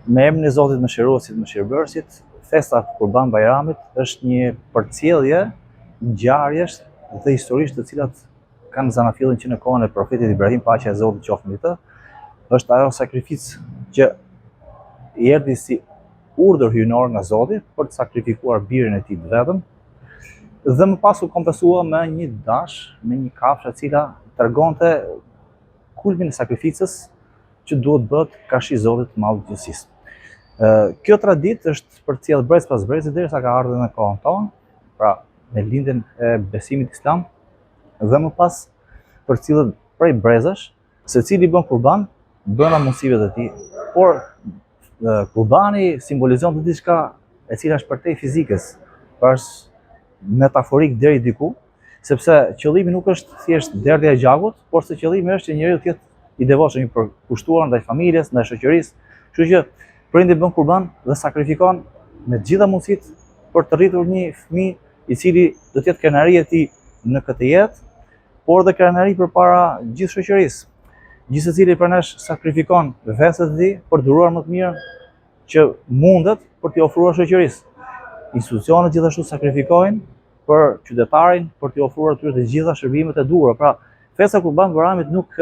Me emrin e Zotit Mëshiruesit, Mëshirbërësit, festa Kurban Bajramit është një përcjellje ngjarjesh dhe historisë të cilat kanë zanafillin që në kohën e profetit Ibrahim, paqja e Zotit qoftë mbi të. Është ajo sakrificë që i erdhi si urdhër hyjnor nga Zoti për të sakrifikuar birin e tij të vetëm, dhe më pas u kompensua me një dash, me një kafshë e cila tregonte kulmin e sakrificës që duhet bëhet karshi Zotit të Madh të Gjithësisë. Kjo traditë është përcjellë brez pas brezi derisa ka ardhur në kohën tonë, pra me lindjen e besimit islam, dhe më pas përcjellet prej brezësh, secili bën kurban brenda mundësive të tij. Por kurbani simbolizon diçka e cila është përtej fizikës, është metaforik deri diku, sepse qëllimi nuk është thjesht derdhja e gjakut, por se qëllimi është që njeriu të jetë i devotshëm, i përkushtuar ndaj familjes, ndaj shoqërisë. Kështu që prindi bën kurban dhe sakrifikon me të gjitha mundësitë për të rritur një fëmijë i cili do të jetë krenaria e tij në këtë jetë, por dhe krenari përpara gjithë shoqërisë. Gjithë secili prej nesh sakrifikon vetën e tij për dhuruar më të mirë që mundet për t'i ofruar shoqërisë. Institucionet gjithashtu sakrifikojnë për qytetarin, për t'i ofruar atyre të gjitha shërbimet e duhura. Pra, festa Kurban Bayramit nuk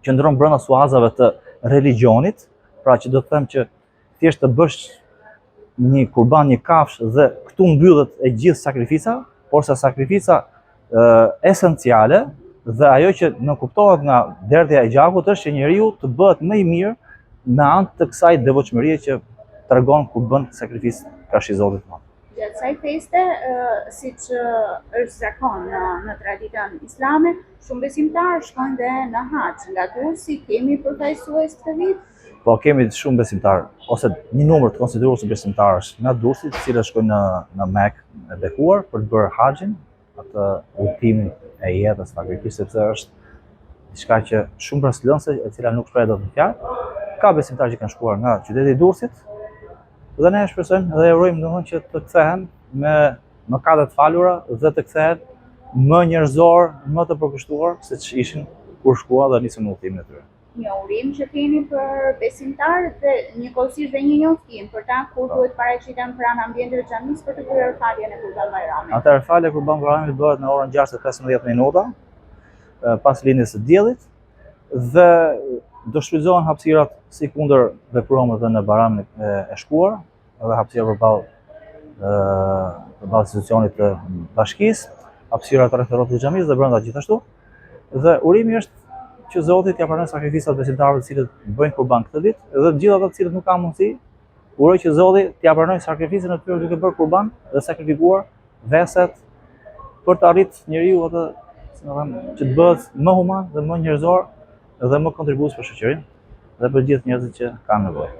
qëndron brenda suazave të religionit, pra që do të them që thjesht të bësh një kurban, një kafshë dhe këtu mbyllet e gjithë sakrifica, por se sakrifica esenciale dhe ajo që nënkuptohet nga derdhja e gjakut është që njeriu të bëhet më i mirë në anë të kësaj devotshmërie që tregon kur bën sakrificë karshi Zotit të Madh. Gjatë kësaj feste, siç është zakon në traditën islame, shumë besimtarë shkojnë dhe në haxh. Nga Durrësi kemi përfaqësues këtë vit? Po kemi shumë besimtarë, ose një numër të konsideruar besimtarësh nga Durrësi, të cilët shkojnë në Mekë, në bekuar për të bërë haxhin, atë udhëtimin e jetës faktikisht, sepse është diçka që shumë rastëllonse, e cila nuk shprehet dot në fjalë. Ka besimtarë që kanë shkuar nga qyteti i Durrësit, dhe ne shpresojmë dhe urojmë domthonjë që të kthehen me mëkate të falura dhe të kthehen më njerëzor, më të përkushtuar siç ishin kur shkuan dhe nisën udhëtimin e tyre. Një urim që keni për besimtarët dhe njëkohësisht dhe një njoftim për ta kur duhet paraqiten pranë ambientit të xhamisë për të kryer faljen e Kurban Bayramit. Atëherë falja e Kurban Bayramit bëhet në orën 6:15 minuta pas lindjes së diellit dhe do shfrytëzohen hapësirat si kundër vepromeve në Bayramin e shkuar, edhe hapësira përballë institucionit të bashkisë, hapësira të rreth të xhamisë dhe brenda gjithashtu. Dhe urimi është që Zoti t'ia pranojë sakrificat besimtarëve të cilët bëjnë kurban këtë vit, dhe të gjithë ata të cilët nuk kanë mundësi, uroj që Zoti t'ia pranojë sakrificën e tyre duke bërë kurban dhe sakrifikuar veset për të arritur njeriu atë, që të bëhet më human dhe më njerëzor dhe më kontribues për shoqërinë dhe për gjithë njerëzit që kanë nevojë.